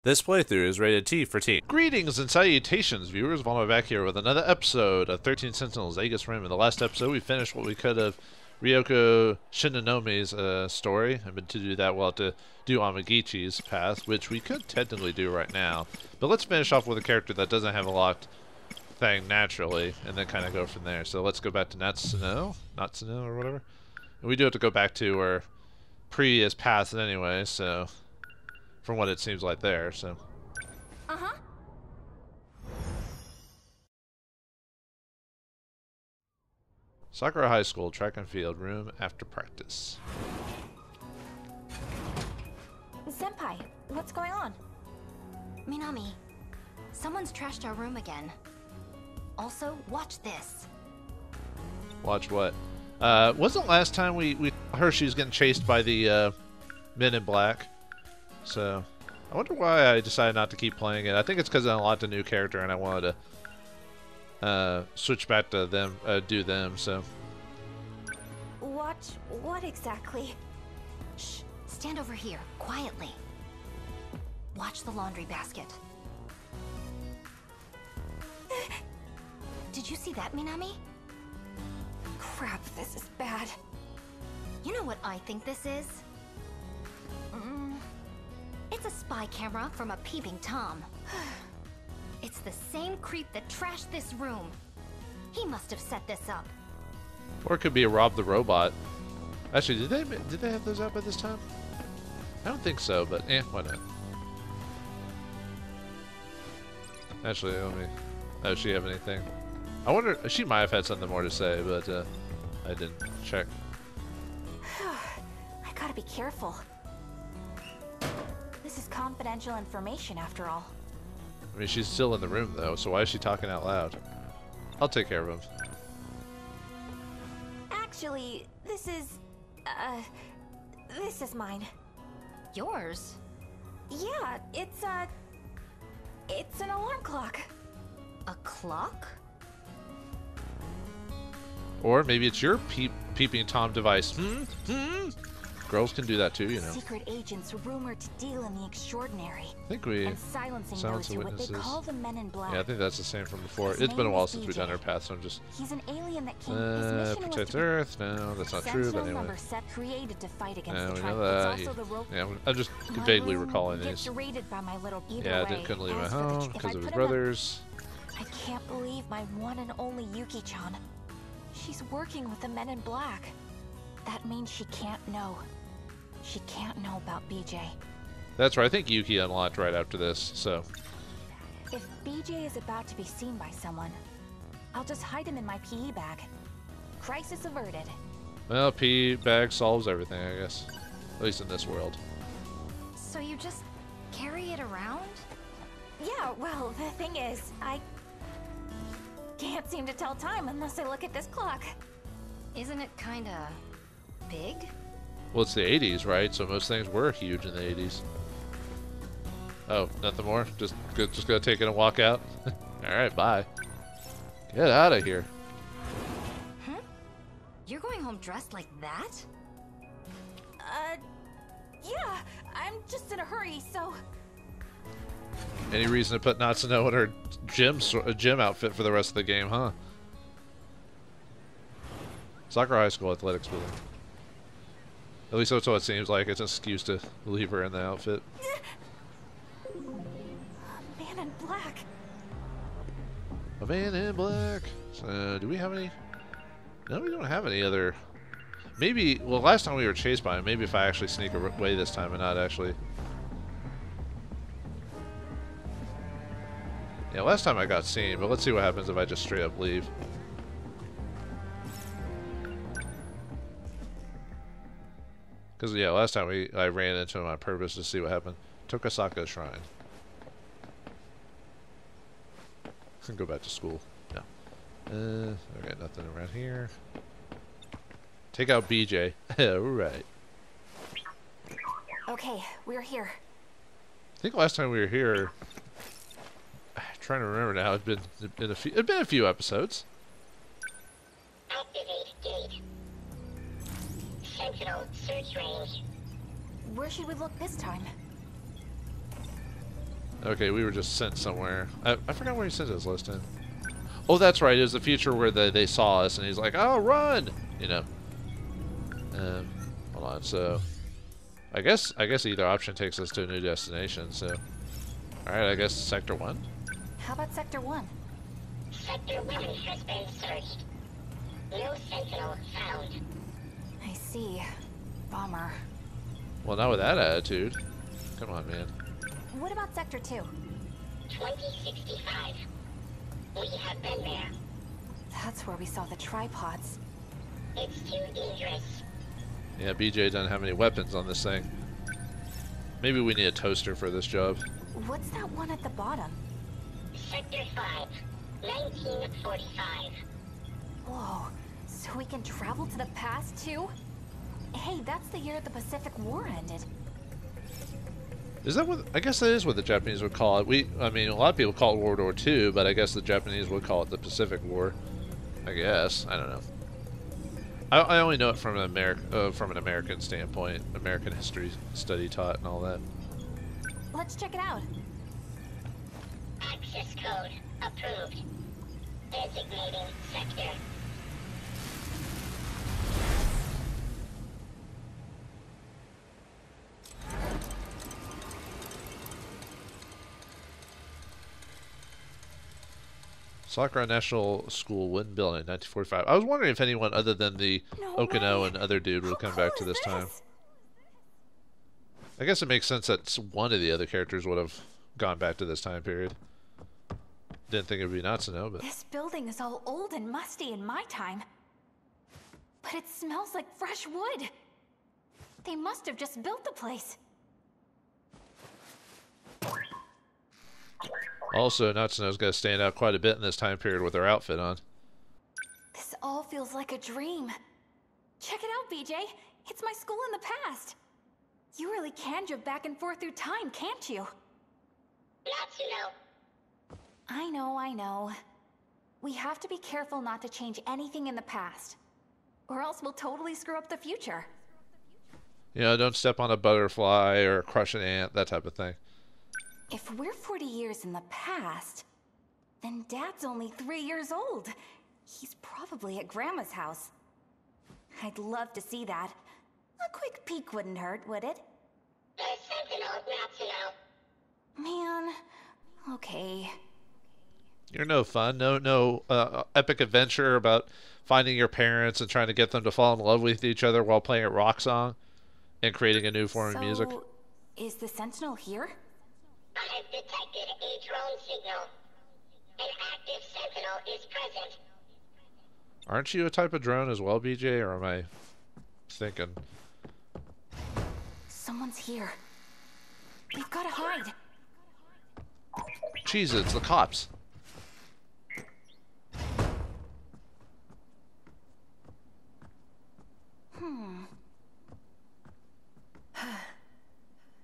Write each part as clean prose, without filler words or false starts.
This playthrough is rated T for teen. Greetings and salutations, viewers. Vauldemare back here with another episode of 13 Sentinels, Aegis Rim. In the last episode, we finished what we could of Ryoko Shinonomi's story. I've been to do that. We'll have to do Amagichi's path, which we could technically do right now. But let's finish off with a character that doesn't have a locked thing naturally, and then kind of go from there. So let's go back to Natsuno or whatever. And we do have to go back to where Pre is passed anyway, so... from what it seems like there, so... Uh-huh. Sakura High School, track and field, room after practice. Senpai, what's going on? Minami, someone's trashed our room again. Also, watch this. Watch what? Wasn't last time we heard she was getting chased by the men in black? So, I wonder why I decided not to keep playing it. I think it's because I unlocked a new character and I wanted to switch back to them, do them, so. Watch what exactly? Shh, stand over here, quietly. Watch the laundry basket. Did you see that, Minami? Crap, this is bad. You know what I think this is? It's a spy camera from a peeping Tom. It's the same creep that trashed this room. He must have set this up. Or it could be a Rob the Robot. Actually, did they have those out by this time? I don't think so, but why not? Actually, let me... does she have anything? I wonder... she might have had something more to say, but I didn't check. I gotta be careful. This is confidential information, after all. I mean, she's still in the room, though, so why is she talking out loud? I'll take care of him. Actually, this is mine. Yours? Yeah, it's an alarm clock. A clock? Or maybe it's your peeping Tom device. Girls can do that too, you know. Secret agents rumored to deal in the extraordinary. I think we... and silencing silence those the who what they witnesses. call the men in black. Yeah, I think that's the same from before. His It's been a name while is since we've BJ. done our path, so I'm just... He's an alien that came. His mission was protect to Earth? No, that's not true, but Sentinel anyway. number set created to fight against Yeah, the we tribe. know that. It's also the rope. Yeah, I'm just My vaguely room recalling gets these. raided by my little. Either Yeah, way, couldn't leave my as for the home if I because of his put him up- brothers. I can't believe my one and only Yuki-chan. She's working with the men in black. That means she can't know. She can't know about BJ. That's right, I think Yuki unlocked right after this, so... If BJ is about to be seen by someone, I'll just hide him in my PE bag. Crisis averted. Well, P-bag solves everything, I guess. At least in this world. So you just carry it around? Yeah, well, the thing is, I can't seem to tell time unless I look at this clock. Isn't it kinda big? Well, it's the 80s, right? So most things were huge in the 80s. Oh, nothing more? Just gonna take it and walk out? Alright, bye. Get out of here. Huh? You're going home dressed like that? Yeah, I'm just in a hurry, so... Any reason to put Natsuno in her gym outfit for the rest of the game, huh? Sakura High School athletics building. At least that's what it seems like. It's an excuse to leave her in the outfit. Man in black. A man in black. Do we have any? No, we don't have any other. Maybe, well, last time we were chased by him. Maybe if I actually sneak away this time and not actually. Yeah, last time I got seen, but let's see what happens if I just straight up leave. Because, yeah, last time I ran into him on purpose to see what happened. Tokasaka Shrine. Can go back to school. No. Okay, nothing around here. Take out BJ. Alright. Okay, we're here. I think last time we were here, I'm trying to remember now. It'd been a few episodes. Activate gate. Sentinel search range. Where should we look this time? Okay, we were just sent somewhere. I forgot where he sent us last time. Oh, that's right. It was the future where they saw us, and he's like, "Oh, run!" You know. Hold on. So, I guess either option takes us to a new destination. So, all right. I guess Sector 1. How about Sector 1? Sector 1 has been searched. No Sentinel found. I see. Bummer. Well, not with that attitude. Come on, man. What about Sector 2? 2065. We have been there. That's where we saw the tripods. It's too dangerous. Yeah, BJ doesn't have any weapons on this thing. Maybe we need a toaster for this job. What's that one at the bottom? Sector 5. 1945. Whoa, so we can travel to the past too? Hey, that's the year the Pacific War ended. Is that what? I guess that is what the Japanese would call it. I mean, a lot of people call it World War II, but I guess the Japanese would call it the Pacific War. I guess. I don't know. I only know it from an American standpoint, American history study taught and all that. Let's check it out. Access code approved. Designating sector. Sakura National School, Wind Building, 1945. I was wondering if anyone other than the Okino and other dude would come back to this time. I guess it makes sense that one of the other characters would have gone back to this time period. Didn't think it would be Natsuno, but... This building is all old and musty in my time. But it smells like fresh wood. They must have just built the place. Also, Natsuno's got to stand out quite a bit in this time period with her outfit on. This all feels like a dream. Check it out, BJ. It's my school in the past. You really can jump back and forth through time, can't you? Natsuno. I know. We have to be careful not to change anything in the past, or else we'll totally screw up the future. You know, don't step on a butterfly or crush an ant, that type of thing. If we're 40 years in the past, then Dad's only 3 years old. He's probably at Grandma's house. I'd love to see that. A quick peek wouldn't hurt, would it? The Sentinel, Natsuno. Man, okay. You're no fun. No epic adventure about finding your parents and trying to get them to fall in love with each other while playing a rock song and creating a new form of music. Is the Sentinel here? I've detected a drone signal. An active Sentinel is present. Aren't you a type of drone as well, BJ, or am I thinking? Someone's here. We've got to hide. Jesus, it's the cops.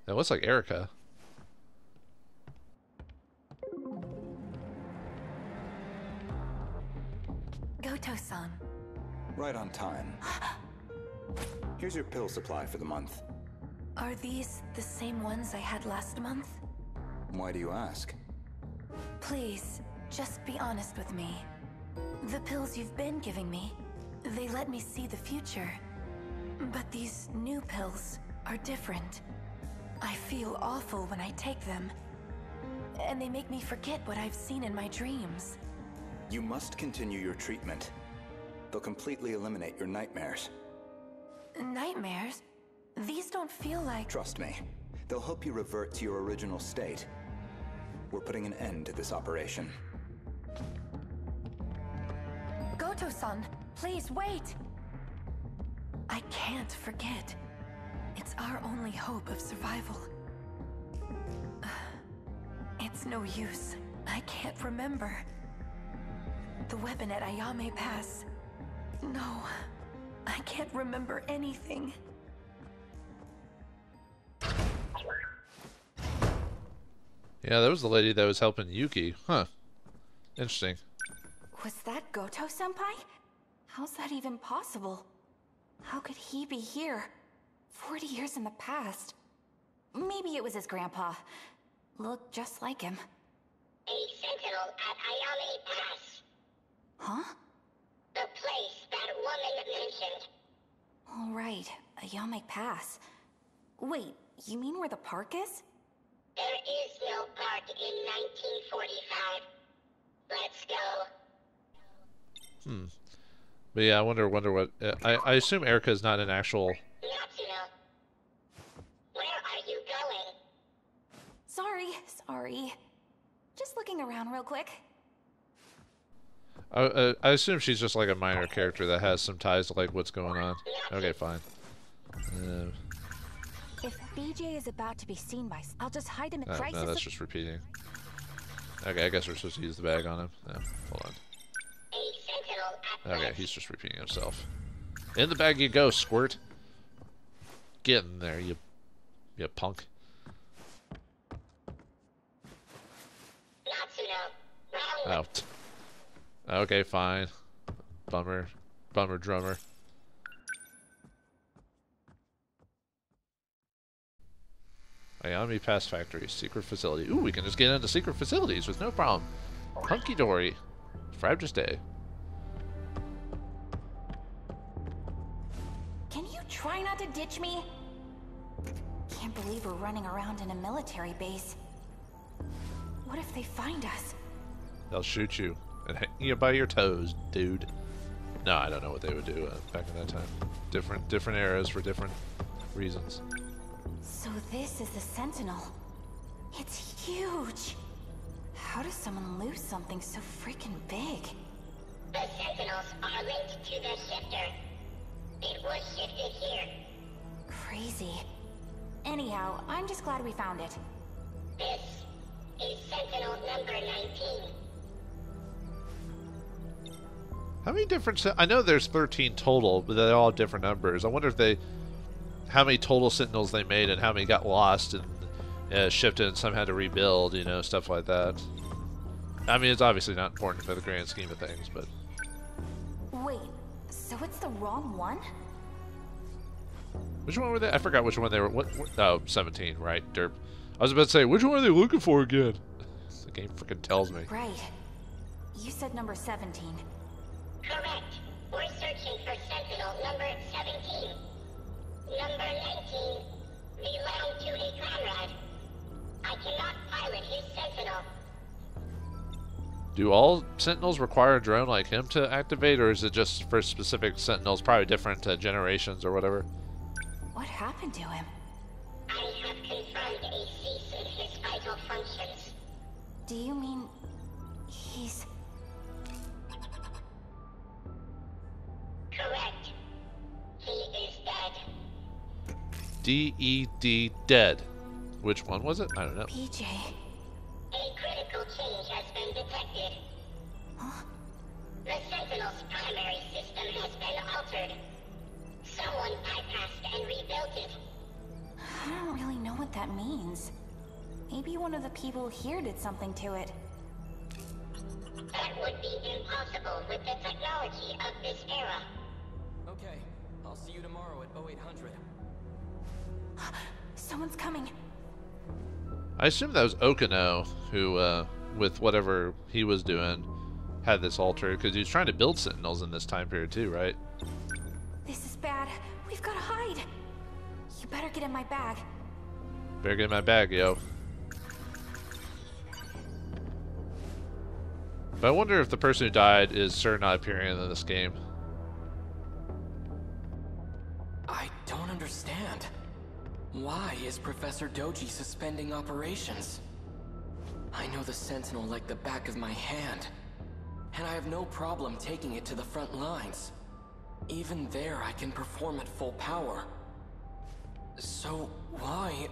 That looks like Erica. Goto-san. Right on time. Here's your pill supply for the month. Are these the same ones I had last month? Why do you ask? Please, just be honest with me. The pills you've been giving me, they let me see the future. But these new pills are different. I feel awful when I take them. And they make me forget what I've seen in my dreams. You must continue your treatment. They'll completely eliminate your nightmares. Nightmares? These don't feel like... Trust me, they'll help you revert to your original state. We're putting an end to this operation. Goto-san, please wait! I can't forget. It's our only hope of survival. It's no use. I can't remember. The weapon at Ayame Pass. No, I can't remember anything. Yeah, that was the lady that was helping Yuki. Huh. Interesting. Was that Goto-senpai? How's that even possible? How could he be here? 40 years in the past. Maybe it was his grandpa. look just like him. A sentinel at Ayame Pass. Huh? The place that woman mentioned. All right, Ayame Pass. Wait, you mean where the park is? There is no park in 1945. Let's go. But yeah, I wonder what. I assume Erica is not an actual. Natsuno. Where are you going? Sorry. Just looking around real quick. I assume she's just like a minor character that has some ties to like what's going on. Okay, fine. If BJ is about to be seen by, I'll just hide him in crisis. No, that's just repeating. Okay, I guess we're supposed to use the bag on him. No, hold on. A sentinel at Okay, he's just repeating himself. In the bag you go, squirt. Get in there, you punk. Natsuno. Wrong. Oh. Okay, fine. Bummer drummer. Ayame Pass Factory, secret facility. Ooh, we can just get into secret facilities with no problem. Hunky dory. Frabjous day. Can you try not to ditch me? Can't believe we're running around in a military base. What if they find us? They'll shoot you and hang you by your toes, dude. No, I don't know what they would do back in that time. Different eras for different reasons. So this is the Sentinel. It's huge. How does someone lose something so freaking big? The Sentinels are linked to the shifter. It was shifted here. Crazy. Anyhow, I'm just glad we found it. This is Sentinel number 19. How many different... I know there's 13 total, but they're all different numbers. I wonder if how many total Sentinels they made and how many got lost and shifted and some had to rebuild, you know, stuff like that. I mean, it's obviously not important for the grand scheme of things, but... Wait, so it's the wrong one? Which one were they? I forgot which one they were. Oh, 17, right, derp. I was about to say, which one are they looking for again? The game freaking tells me. Right. You said number 17. Correct. We're searching for Sentinel number 17. Number 19 belonged to a comrade. I cannot pilot his Sentinel. Do all Sentinels require a drone like him to activate, or is it just for specific Sentinels, probably different generations or whatever? What happened to him? I have confirmed a cease in his vital functions. Do you mean... he's... Correct. He is dead. D-E-D, dead. Which one was it? I don't know. BJ... A critical change has been detected. Huh? The Sentinel's primary system has been altered. Someone bypassed and rebuilt it. I don't really know what that means. Maybe one of the people here did something to it. That would be impossible with the technology of this era. Okay, I'll see you tomorrow at 0800. Someone's coming. I assume that was Okino who, with whatever he was doing, had this altered, because he was trying to build Sentinels in this time period too, right? This is bad. We've got to hide. You better get in my bag. Better get in my bag, yo. But I wonder if the person who died is certain not appearing in this game. I don't understand. Why is Professor Doji suspending operations? I know the Sentinel like the back of my hand, and I have no problem taking it to the front lines. Even there, I can perform at full power. So, why?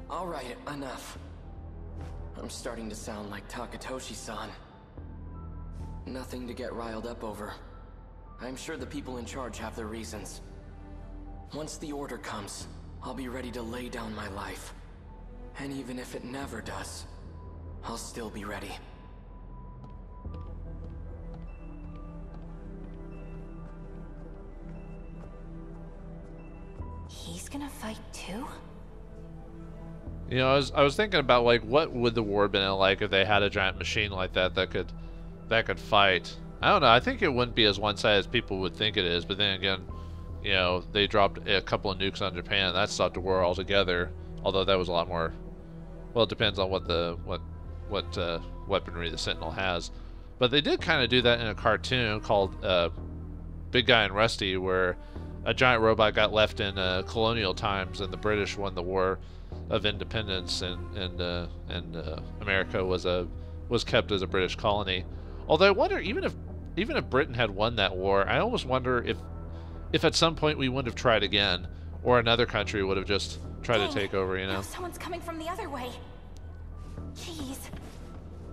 Alright, enough. I'm starting to sound like Takatoshi-san. Nothing to get riled up over. I'm sure the people in charge have their reasons. Once the order comes, I'll be ready to lay down my life. And even if it never does, I'll still be ready. He's gonna fight too? You know, I was thinking about like what would the war been like if they had a giant machine like that that could fight. I don't know. I think it wouldn't be as one-sided as people would think it is. But then again, you know, they dropped a couple of nukes on Japan. That stopped the war altogether. Although that was a lot more. Well, it depends on what weaponry the Sentinel has. But they did kind of do that in a cartoon called Big Guy and Rusty, where a giant robot got left in colonial times, and the British won the War of Independence, and America was kept as a British colony. Although I wonder, even if Britain had won that war, I almost wonder if at some point we wouldn't have tried again, or another country would have just tried to take over. You know, someone's coming from the other way. Jeez.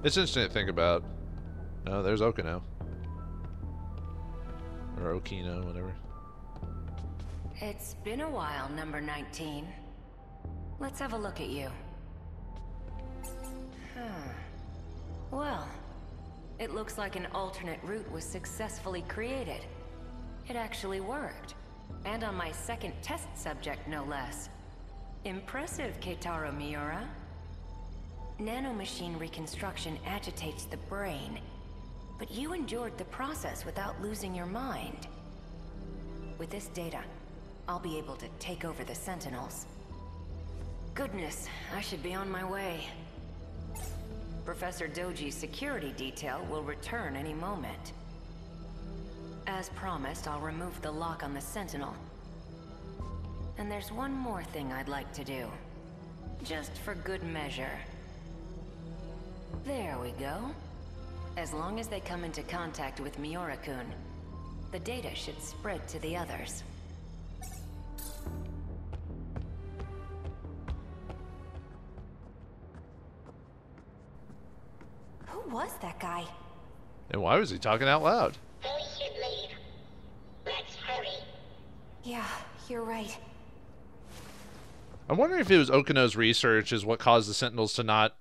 It's interesting to think about. No, there's Okino. Or Okino, whatever. It's been a while, number 19. Let's have a look at you. Well, it looks like an alternate route was successfully created. It actually worked. And on my second test subject, no less. Impressive, Keitaro Miura. Nanomachine reconstruction agitates the brain, but you endured the process without losing your mind. With this data, I'll be able to take over the Sentinels. Goodness, I should be on my way. Professor Doji's security detail will return any moment. As promised, I'll remove the lock on the Sentinel. And there's one more thing I'd like to do. Just for good measure. There we go. As long as they come into contact with Miura-kun, the data should spread to the others. Who was that guy? And why was he talking out loud? We should leave. Let's hurry. Yeah, you're right. I'm wondering if it was Okino's research is what caused the Sentinels to not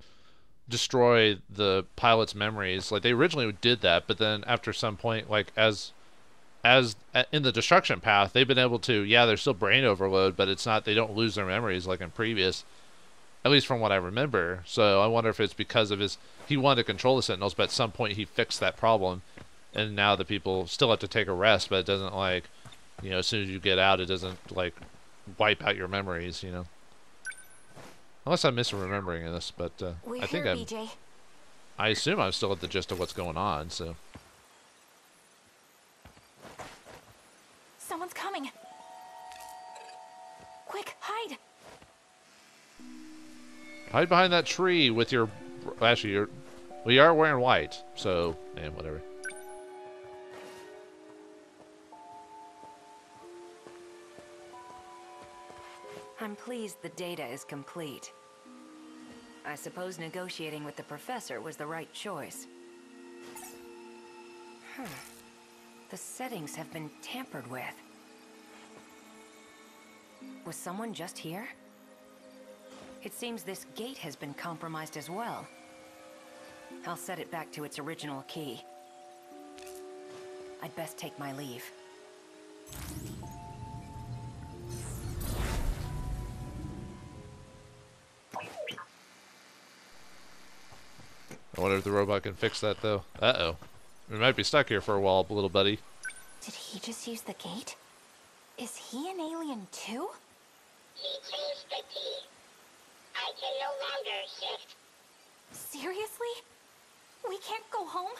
destroy the pilot's memories. Like, they originally did that, but then after some point, like, as in the destruction path, they've been able to, yeah, there's still brain overload, but it's not, they don't lose their memories like in previous, at least from what I remember. So I wonder if it's because of he wanted to control the Sentinels, but at some point he fixed that problem, and now the people still have to take a rest, but it doesn't, like, you know, as soon as you get out, it doesn't, like, wipe out your memories, you know. Unless I'm misremembering this, but I think I assume I'm still at the gist of what's going on, so. Someone's coming. Quick, hide. Hide behind that tree with your... Actually, we are wearing white, so... And whatever. I'm pleased the data is complete. I suppose negotiating with the professor was the right choice. The settings have been tampered with. Was someone just here? It seems this gate has been compromised as well. I'll set it back to its original key. I'd best take my leave. I wonder if the robot can fix that, though. Uh-oh. We might be stuck here for a while, little buddy. Did he just use the gate? Is he an alien too? He changed the key. I can no longer shift. Seriously? We can't go home?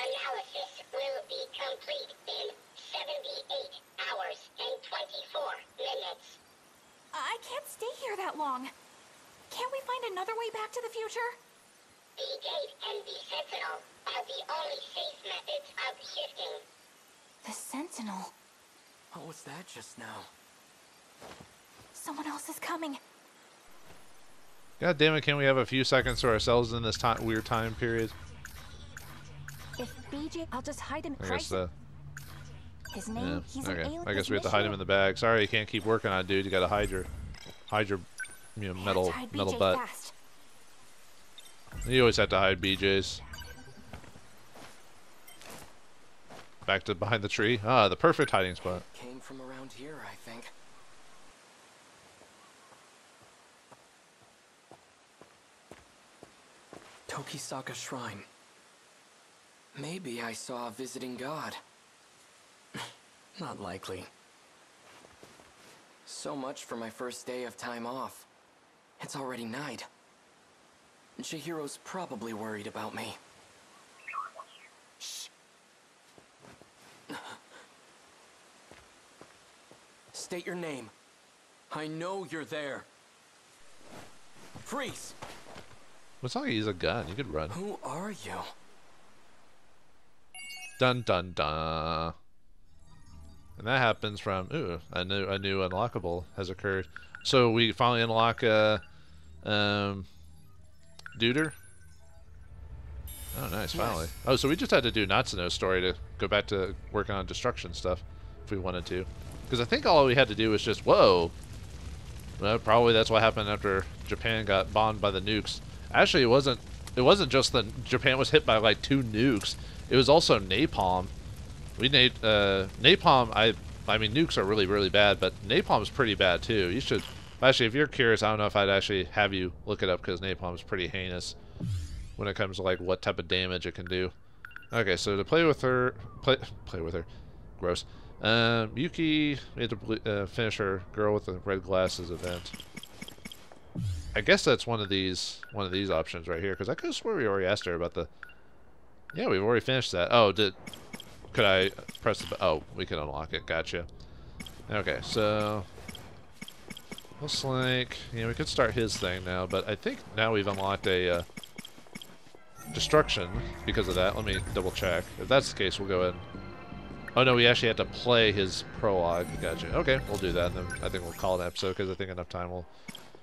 Analysis will be complete in 78 hours and 24 minutes. I can't stay here that long. Can't we find another way back to the future? The gate and the Sentinel are the only safe methods of shifting. The Sentinel. What was that just now? Someone else is coming. God damn it, can we have a few seconds to ourselves in this weird time period? If BJ, I'll just hide him. I guess, his name, he's an alien. I guess we have to hide him in the bag. Sorry, you can't keep working on it, dude. You gotta hide your you know, metal butt. Fast. You always have to hide BJ's. Back to behind the tree. Ah, the perfect hiding spot. Came from around here, I think. Tokisaka Shrine. Maybe I saw a visiting god. Not likely. So much for my first day of time off. It's already night. Chihiro's probably worried about me. Shh. State your name. I know you're there. Freeze! It's not like he's a gun. You could run. Who are you? Dun dun dun. And that happens from a new unlockable has occurred. So we finally unlock Duder. Oh, nice, finally. Yes. Oh, so we just had to do Natsuno's story to go back to working on destruction stuff if we wanted to. Because I think all we had to do was just, whoa. Well, probably that's what happened after Japan got bombed by the nukes. Actually, it wasn't just that Japan was hit by like 2 nukes. It was also napalm. Napalm, I mean, nukes are really, really bad, but napalm's pretty bad too. You should, actually, if you're curious, I don't know if I'd actually have you look it up because napalm's pretty heinous when it comes to like what type of damage it can do. Okay, so to play with her, gross. Yuki, we had to finish her girl with the red glasses event. I guess that's one of these options right here, because I could have swore we already asked her about the. Yeah, we've already finished that. Oh, could I press the? Oh, we can unlock it. Gotcha. Okay, so looks like we could start his thing now, but I think now we've unlocked a destruction because of that. Let me double check. If that's the case, we'll go ahead. Oh no, we actually had to play his prologue. Gotcha. Okay, we'll do that, and then I think we'll call it an episode because I think enough time will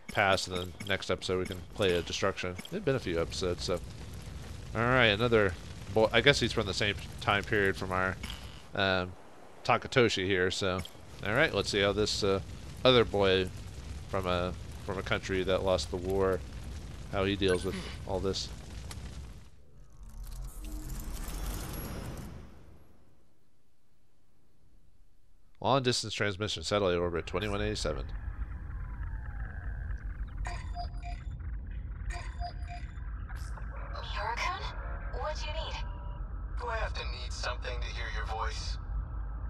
pass, and then next episode we can play a destruction. It's been a few episodes, so. Alright, another boy. I guess he's from the same time period from our Takatoshi here, so. Alright, let's see how this other boy from a country that lost the war, how he deals with all this. Long distance transmission, satellite orbit 2187. What do you need? Do I have to need something to hear your voice?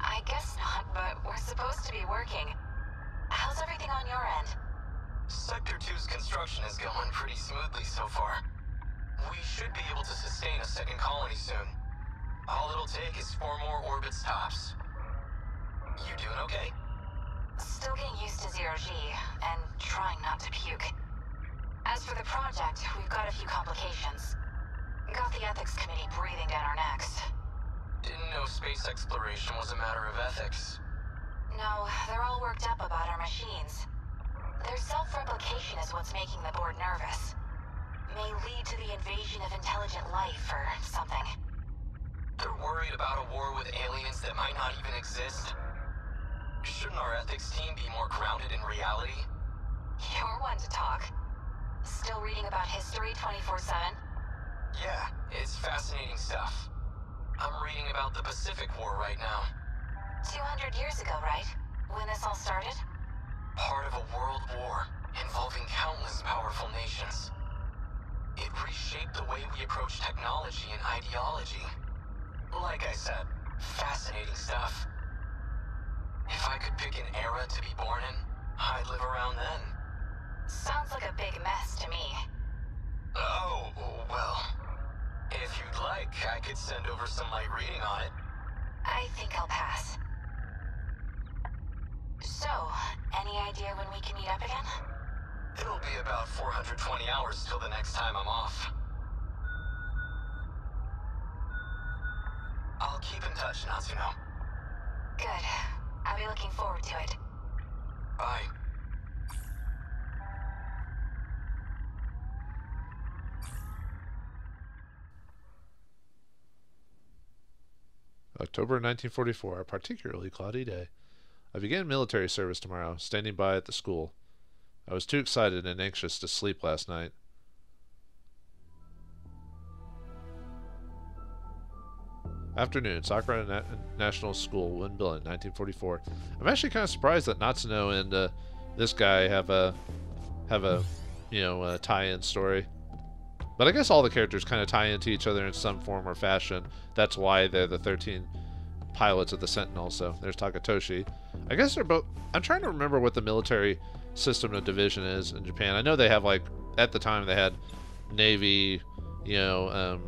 I guess not, but we're supposed to be working. How's everything on your end? Sector 2's construction is going pretty smoothly so far. We should be able to sustain a second colony soon. All it'll take is 4 more orbit stops. You doing okay? Still getting used to zero-G, and trying not to puke. As for the project, we've got a few complications. Got the ethics committee breathing down our necks. Didn't know space exploration was a matter of ethics. No, they're all worked up about our machines. Their self-replication is what's making the board nervous. May lead to the invasion of intelligent life or something. They're worried about a war with aliens that might not even exist. Shouldn't our ethics team be more grounded in reality? You're one to talk. Still reading about history 24/7? Yeah, it's fascinating stuff. I'm reading about the Pacific War right now. 200 years ago, right? When this all started? Part of a world war involving countless powerful nations. It reshaped the way we approach technology and ideology. Like I said, fascinating stuff. If I could pick an era to be born in, I'd live around then. Sounds like a big mess to me. Oh, well. If you'd like, I could send over some light reading on it. I think I'll pass. So, any idea when we can meet up again? It'll be about 420 hours till the next time I'm off. I'll keep in touch, Natsuno. Good. I'll be looking forward to it. Bye. October 1944, a particularly cloudy day. I began military service tomorrow, standing by at the school. I was too excited and anxious to sleep last night. Afternoon, Sakura National School, Wind Building, 1944. I'm actually kind of surprised that Natsuno and this guy have a tie-in story. But I guess all the characters kind of tie into each other in some form or fashion. That's why they're the 13 pilots of the Sentinels. So there's Takatoshi. I guess they're both... I'm trying to remember what the military system of division is in Japan. I know they have, like, at the time they had Navy, you know,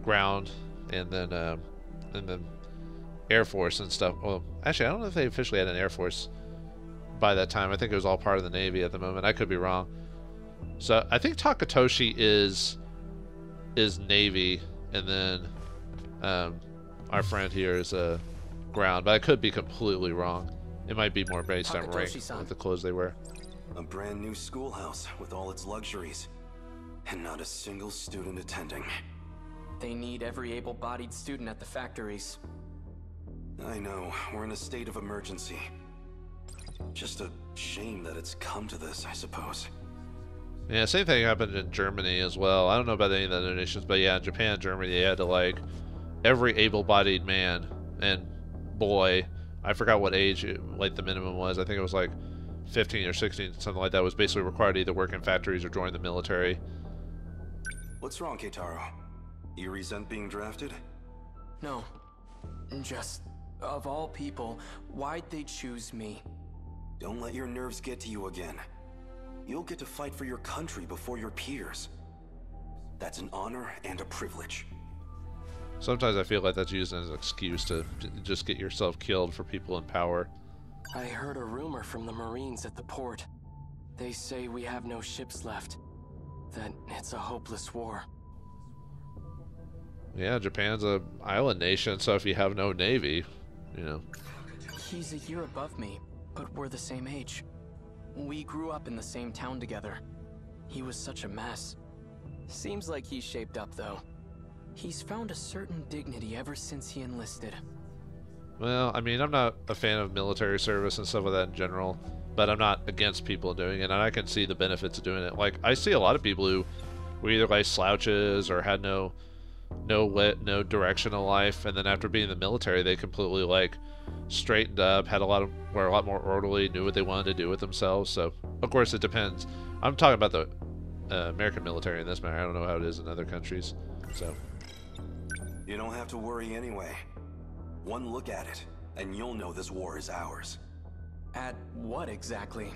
ground, and then Air Force and stuff. Well, actually, I don't know if they officially had an Air Force by that time. I think it was all part of the Navy at the moment. I could be wrong. So I think Takatoshi is Navy, and then our friend here is ground. But I could be completely wrong. It might be more based on rank with the clothes they wear. A brand new schoolhouse with all its luxuries, and not a single student attending. They need every able-bodied student at the factories. I know, we're in a state of emergency. Just a shame that it's come to this, I suppose. Yeah, same thing happened in Germany as well. I don't know about any of the other nations, but yeah, in Japan and Germany, they had to, like, every able-bodied man and boy, I forgot what age, like, the minimum was. I think it was, like, 15 or 16, something like that, was basically required to either work in factories or join the military. What's wrong, Keitaro? You resent being drafted? No. Just, of all people, why'd they choose me? Don't let your nerves get to you again. You'll get to fight for your country before your peers. That's an honor and a privilege. Sometimes I feel like that's used as an excuse to just get yourself killed for people in power. I heard a rumor from the Marines at the port. They say we have no ships left. That it's a hopeless war. Yeah, Japan's a island nation, so if you have no navy, you know. He's a year above me, but we're the same age. We grew up in the same town together. He was such a mess. Seems like he's shaped up, though. He's found a certain dignity ever since he enlisted. Well, I mean, I'm not a fan of military service and stuff like that in general, but I'm not against people doing it, and I can see the benefits of doing it. Like, I see a lot of people who were either like slouches or had no direction in life, and then after being in the military, they completely like straightened up, were a lot more orderly, knew what they wanted to do with themselves. So, of course, it depends. I'm talking about the American military in this matter. I don't know how it is in other countries. So, you don't have to worry anyway. One look at it, and you'll know this war is ours. At what exactly?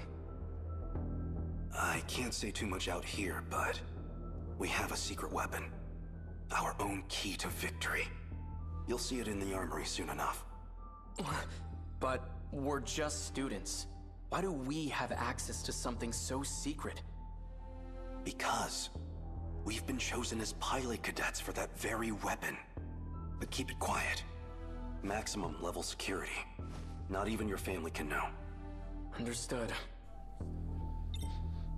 I can't say too much out here, but we have a secret weapon. Our own key to victory. You'll see it in the armory soon enough. But we're just students. Why do we have access to something so secret? Because we've been chosen as pilot cadets for that very weapon. But keep it quiet. Maximum level security. Not even your family can know. Understood.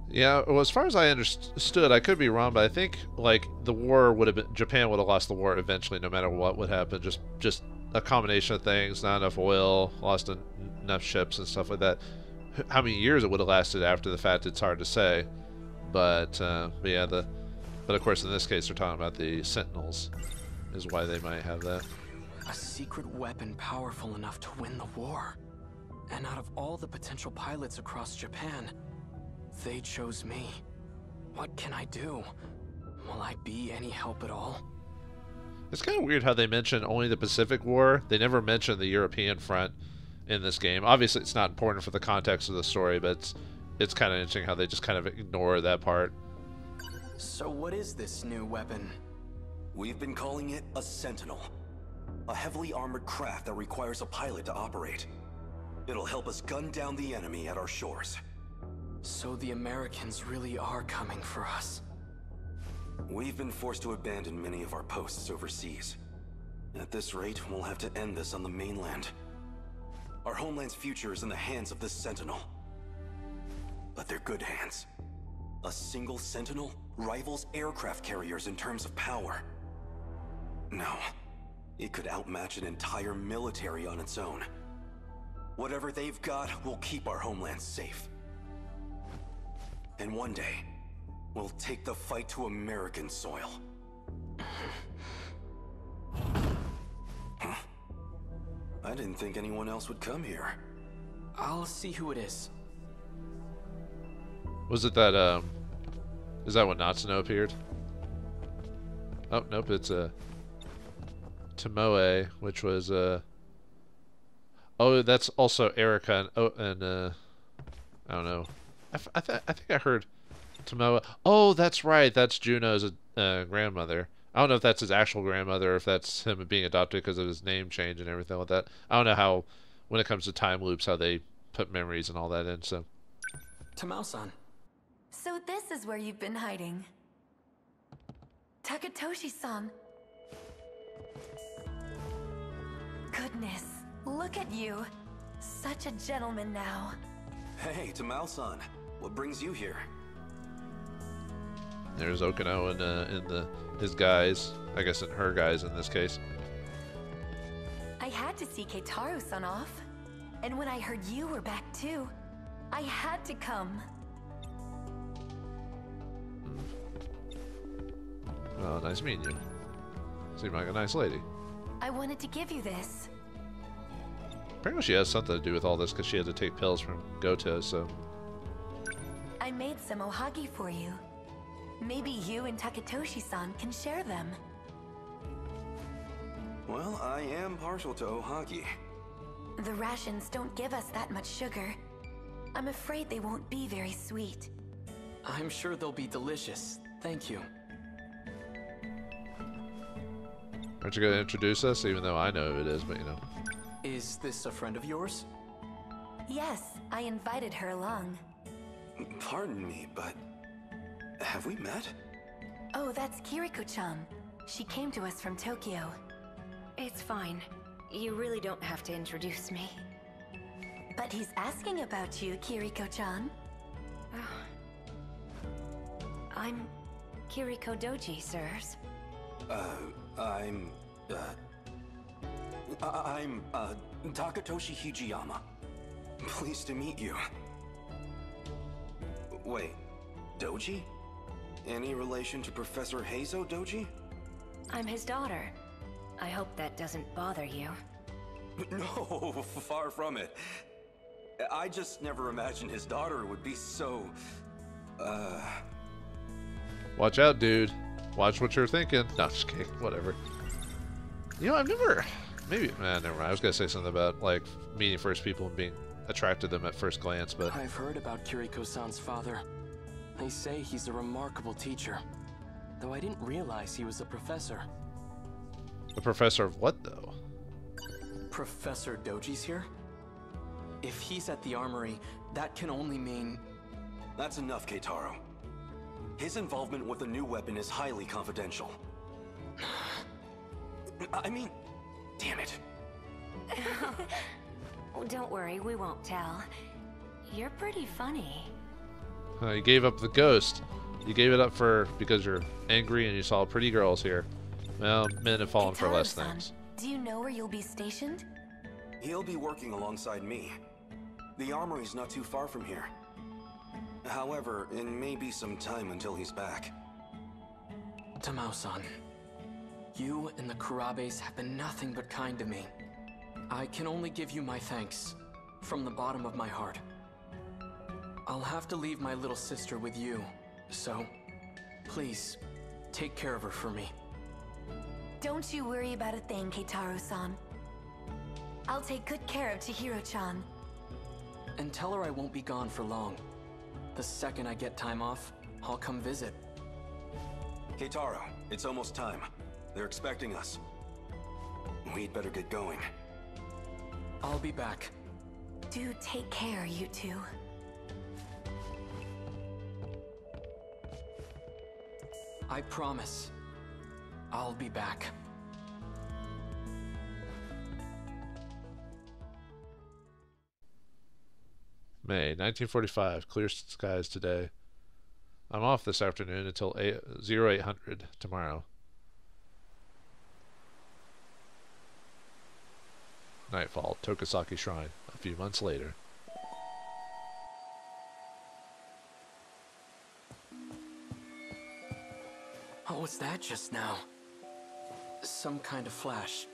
yeah, well, as far as I understood, I could be wrong, but I think like the war would have been, Japan would have lost the war eventually, no matter what would happen. Just a combination of things, not enough oil, lost enough ships and stuff like that. How many years it would have lasted after the fact, it's hard to say. But yeah, but of course in this case they're talking about the Sentinels, is why they might have that. A secret weapon powerful enough to win the war. And out of all the potential pilots across Japan, they chose me. What can I do? Will I be any help at all? It's kind of weird how they mention only the Pacific War. They never mention the European front in this game. Obviously it's not important for the context of the story, but it's kind of interesting how they just kind of ignore that part. So what is this new weapon? We've been calling it a Sentinel. A heavily armored craft that requires a pilot to operate. It'll help us gun down the enemy at our shores. So the Americans really are coming for us. We've been forced to abandon many of our posts overseas. At this rate, we'll have to end this on the mainland. Our homeland's future is in the hands of this Sentinel. But they're good hands. A single Sentinel rivals aircraft carriers in terms of power. No, it could outmatch an entire military on its own. Whatever they've got will keep our homeland safe. And one day, we'll take the fight to American soil. Huh? I didn't think anyone else would come here. I'll see who it is. Was it that Is that when Natsuno appeared? Oh, nope, it's Tomoe, which was oh, that's also Erica and I don't know. I think I heard Tomoe. Oh, that's right. That's Juno's grandmother. I don't know if that's his actual grandmother or if that's him being adopted because of his name change and everything like that. I don't know how, when it comes to time loops, how they put memories and all that in. So, Tamao-san. So this is where you've been hiding. Takatoshi-san. Goodness, look at you. Such a gentleman now. Hey, Tamao-san. What brings you here? there's Okino in his guys. I guess in her guys in this case. I had to see Keitaru-san off. And when I heard you were back too, I had to come. Well, nice meeting you. Seem like a nice lady. I wanted to give you this. Apparently she has something to do with all this because she had to take pills from Goto, so... I made some ohagi for you. Maybe you and Takatoshi-san can share them. Well, I am partial to ohagi. The rations don't give us that much sugar. I'm afraid they won't be very sweet. I'm sure they'll be delicious. Thank you. Aren't you going to introduce us? Even though I know who it is, but you know. Is this a friend of yours? Yes, I invited her along. Pardon me, but... have we met? Oh, that's Kiriko-chan. She came to us from Tokyo. It's fine. You really don't have to introduce me. But he's asking about you, Kiriko-chan. I'm Kiriko Doji, sirs. I'm Takatoshi Hijiyama. Pleased to meet you. Wait, Doji? Any relation to Professor Heizo Doji? I'm his daughter. I hope that doesn't bother you. No, far from it. I just never imagined his daughter would be so... Watch out, dude. Watch what you're thinking. No, just kidding. Whatever. You know, I've never... Maybe... never mind. I was going to say something about, like, meeting first people and being attracted to them at first glance, but... I've heard about Kiriko-san's father. They say he's a remarkable teacher. Though I didn't realize he was a professor. A professor of what, though? Professor Doji's here? If he's at the armory, that can only mean... That's enough, Keitaro. His involvement with the new weapon is highly confidential. I mean, damn it. Oh, don't worry, we won't tell. You're pretty funny. You gave up the ghost. You gave it up because you're angry and you saw pretty girls here. Well, men have fallen for less Keitaro-san, things. do you know where you'll be stationed? He'll be working alongside me. The armory's not too far from here. However, it may be some time until he's back. Tamao-san, you and the Kurabes have been nothing but kind to me. I can only give you my thanks, from the bottom of my heart. I'll have to leave my little sister with you, so please, take care of her for me. Don't you worry about a thing, Keitaro-san. I'll take good care of Chihiro-chan. And tell her I won't be gone for long. The second I get time off, I'll come visit. Keitaro, it's almost time. They're expecting us. We'd better get going. I'll be back. Do take care, you two. I promise. I'll be back. May 1945. Clear skies today. I'm off this afternoon until 0800 tomorrow. Nightfall, Tokasaki Shrine, a few months later. What was that just now? Some kind of flash.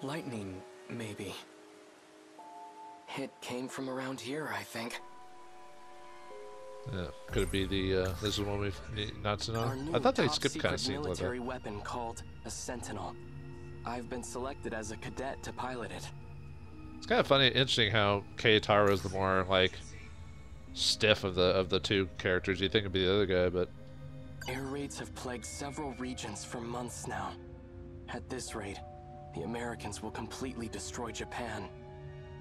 Lightning, maybe. It came from around here, I think. Yeah, could it be the this is one we've Natsuno? I thought they skipped kind of scenes like that. Military weapon called a Sentinel. I've been selected as a cadet to pilot it. It's kind of funny, interesting how Keitaro is the more like stiff of the two characters. You'd think it'd be the other guy, but Air raids have plagued several regions for months now. At this rate, the Americans will completely destroy Japan.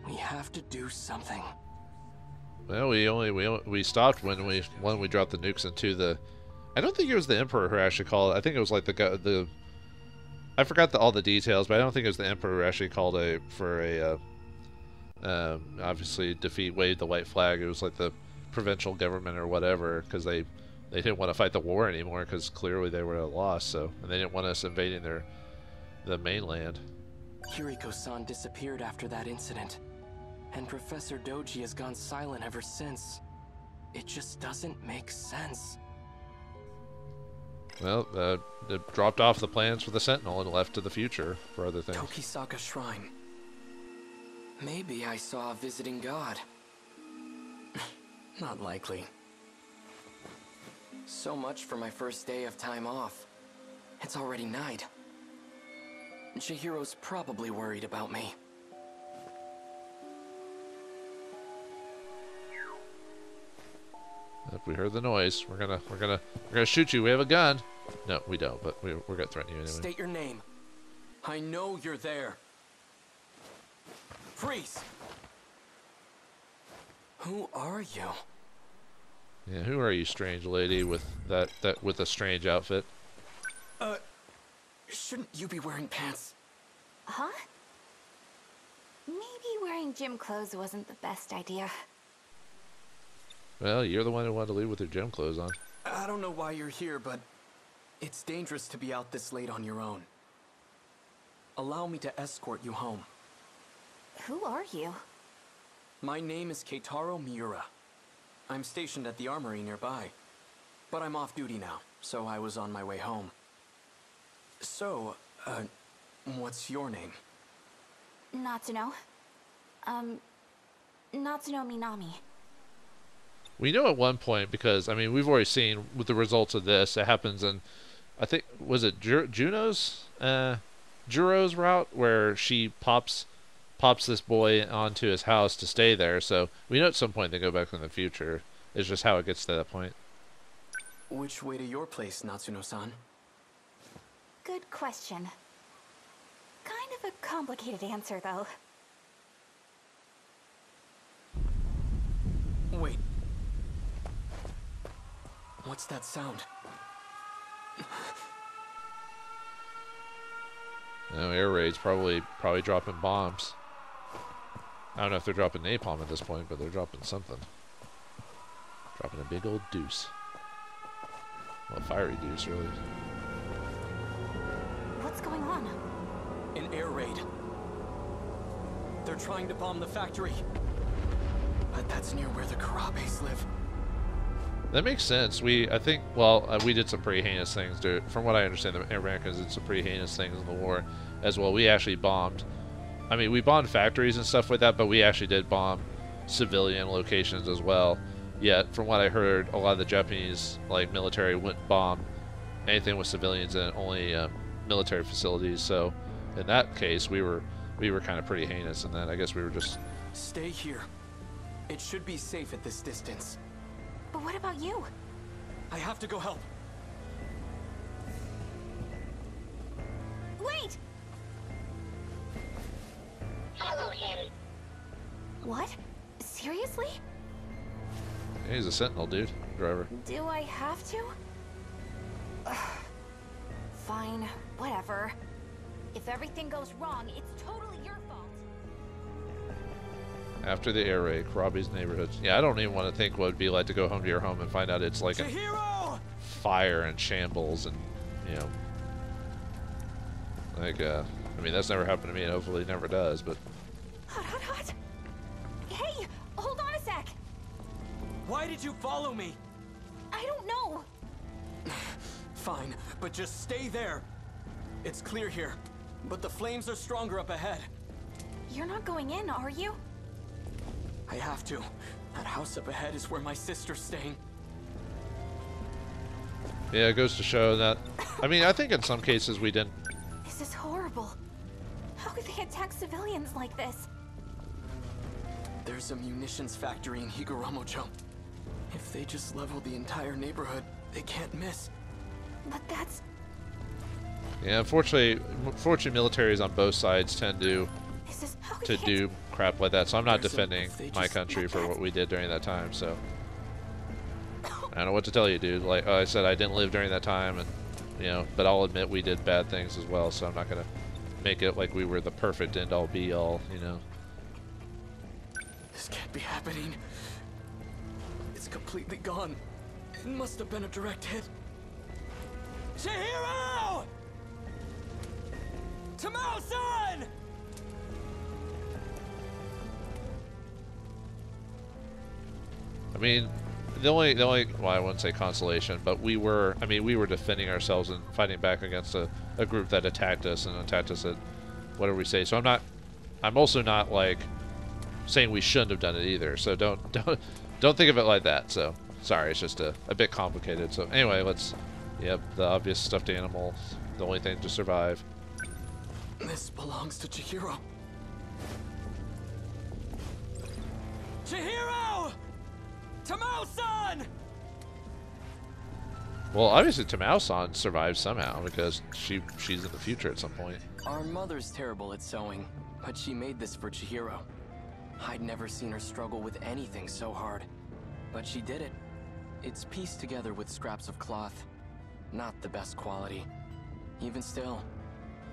We have to do something. well, we stopped when we dropped the nukes into the. I don't think it was the Emperor who actually called it. I think it was like the guy I forgot all the details, but I don't think it was the Emperor who actually called obviously waved the white flag. It was like the provincial government or whatever, because they didn't want to fight the war anymore, because clearly they were at a loss. So, and they didn't want us invading the mainland. Yukiko-san disappeared after that incident, and Professor Doji has gone silent ever since. It just doesn't make sense. Well, it dropped off the plans for the Sentinel and left to the future for other things. Tokisaka Shrine. Maybe I saw a visiting god. Not likely. So much for my first day of time off. It's already night. Chihiro's probably worried about me. If we heard the noise, we're gonna shoot you. We have a gun. No, we don't, but we're gonna threaten you anyway. State your name. I know you're there. Freeze! Who are you? Yeah, who are you, strange lady with that with a strange outfit? Shouldn't you be wearing pants? Huh? Maybe wearing gym clothes wasn't the best idea. Well, you're the one who wanted to leave with your gym clothes on. I don't know why you're here, but it's dangerous to be out this late on your own. Allow me to escort you home. Who are you? My name is Keitaro Miura. I'm stationed at the armory nearby, but I'm off duty now, so I was on my way home. So, what's your name? Natsuno. Natsuno Minami. We know at one point, because I mean we've already seen with the results of this, it happens in, I think, was it Juro's route, where she pops this boy onto his house to stay there. So we know at some point they go back in the future. It's just how it gets to that point. Which way to your place, Natsuno-san? Good question. Kind of a complicated answer, though. Wait. What's that sound? No, air raids, probably dropping bombs. I don't know if they're dropping napalm at this point, but they're dropping something. Dropping a big old deuce. Well, fiery deuce, really. What's going on? An air raid. They're trying to bomb the factory. But that's near where the Karabes live. That makes sense. We did some pretty heinous things. From what I understand, the Americans did some pretty heinous things in the war as well. We actually bombed. I mean, we bombed factories and stuff like that, but we actually did bomb civilian locations as well. Yet, from what I heard, a lot of the Japanese military wouldn't bomb anything with civilians in it, only military facilities. So, in that case, we were kind of pretty heinous in that. I guess we were just. Stay here. It should be safe at this distance. But what about you? I have to go help. Wait! Follow him. What? Seriously? Yeah, he's a Sentinel, dude. Driver. Do I have to? Ugh. Fine, whatever. If everything goes wrong, it's totally your fault. After the air raid, Karabe's neighborhood. Yeah, I don't even want to think what it'd be like to go home to your home and find out it's like a fire and shambles and, I mean, that's never happened to me and hopefully never does, but. Hot. Hey, hold on a sec. Why did you follow me? I don't know. Fine, but just stay there. It's clear here, but the flames are stronger up ahead. You're not going in, are you? I have to. That house up ahead is where my sister's staying. Yeah, it goes to show that. I mean, I think in some cases we didn't. This is horrible. How could they attack civilians like this? There's a munitions factory in Higuramocho. If they just level the entire neighborhood, they can't miss. But that's... Yeah, unfortunately, militaries on both sides tend to do crap like that. So I'm not defending my country for what we did during that time. So I don't know what to tell you, dude. Like I said, I didn't live during that time, and you know, but I'll admit we did bad things as well. So I'm not gonna make it like we were the perfect end-all be-all, you know. This can't be happening. It's completely gone. It must have been a direct hit. Chihiro! Tamao-san! I mean, the only well, I wouldn't say consolation, but we were defending ourselves and fighting back against a group that attacked us at whatever we say. So I'm also not like saying we shouldn't have done it either. So don't think of it like that. So sorry, it's just a bit complicated. So anyway, yep, the obvious stuffed animal, the only thing to survive. This belongs to Chihiro. Chihiro! Tamao-san! Well, obviously Tamao-san survived somehow because she's in the future at some point. Our mother's terrible at sewing, but she made this for Chihiro. I'd never seen her struggle with anything so hard, but she did it. It's pieced together with scraps of cloth. Not the best quality. Even still,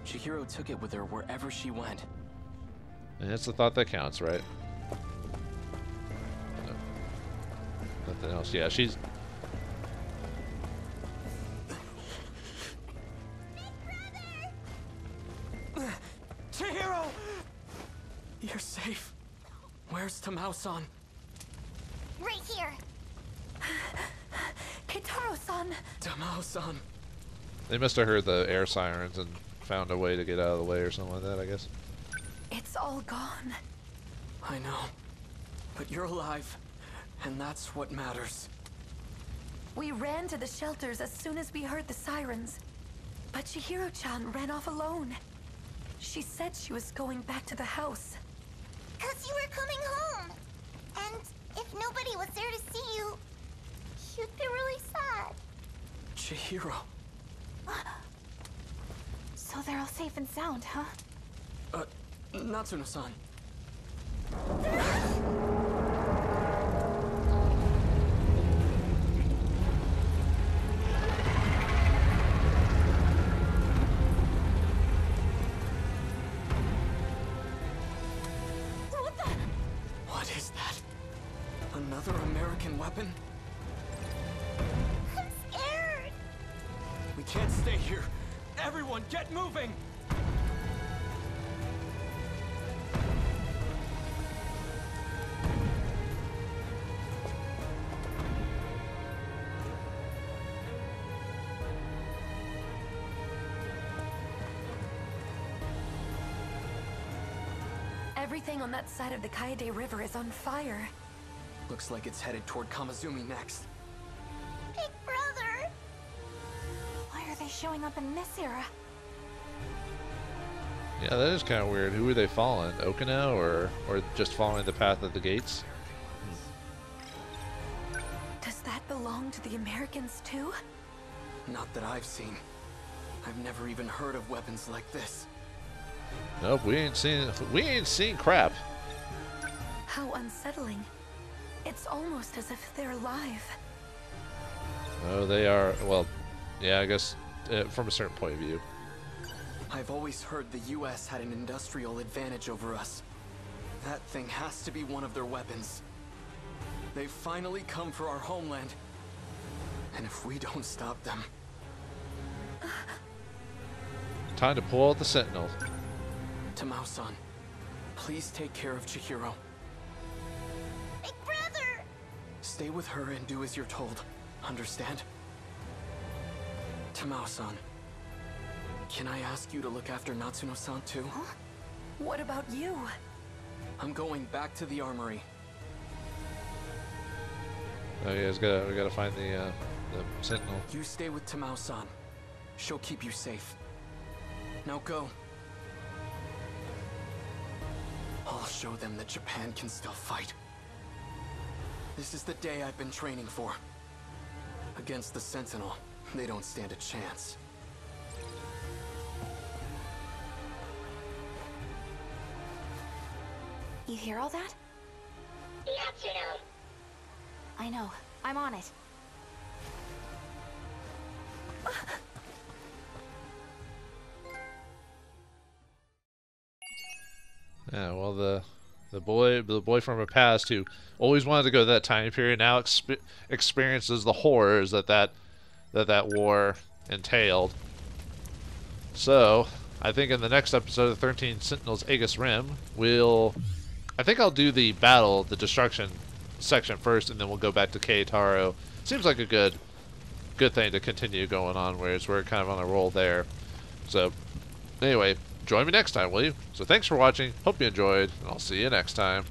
Chihiro took it with her wherever she went. And that's the thought that counts, right? No. Nothing else. Yeah, she's... Chihiro! You're safe. Where's Tamao-san? Right here. Kitaro-san. Tamao-san. They must have heard the air sirens and found a way to get out of the way or something like that, I guess. It's all gone. I know. But you're alive, and that's what matters. We ran to the shelters as soon as we heard the sirens. But Chihiro-chan ran off alone. She said she was going back to the house. 'Cause you were coming home. And if nobody was there to see you, you'd be really sad. Chihiro. So they're all safe and sound, huh? Natsuno-san. What is that? Another American weapon? I'm scared. We can't stay here. Everyone, get moving! Everything on that side of the Kaide River is on fire. Looks like it's headed toward Kamizumi next. Big brother! Why are they showing up in this era? Yeah, that is kind of weird. Who are they following? Okina or just following the path of the gates? Does that belong to the Americans too? Not that I've seen. I've never even heard of weapons like this. Nope, we ain't seen crap. How unsettling. It's almost as if they're alive. Oh, they are. Well, yeah, I guess from a certain point of view. I've always heard the US had an industrial advantage over us. That thing has to be one of their weapons. They've finally come for our homeland. And if we don't stop them... Time to pull out the Sentinel. Tamao-san, please take care of Chihiro. Big brother! Stay with her and do as you're told. Understand? Tamao-san, can I ask you to look after Natsuno-san too? Huh? What about you? I'm going back to the armory. Oh yeah, we gotta find the the Sentinel. You stay with Tamao-san. She'll keep you safe. Now go. I'll show them that Japan can still fight. This is the day I've been training for. Against the Sentinel, they don't stand a chance. You hear all that? Natsuno. I know. I'm on it. Yeah, well, the boy from her past who always wanted to go to that time period now experiences the horrors that war entailed. So, I think in the next episode of 13 Sentinels Aegis Rim, I think I'll do the battle, the destruction section first, and then we'll go back to Keitaro. Seems like a good thing to continue going on, whereas we're kind of on a roll there. So, anyway, join me next time, will you? So thanks for watching, hope you enjoyed, and I'll see you next time.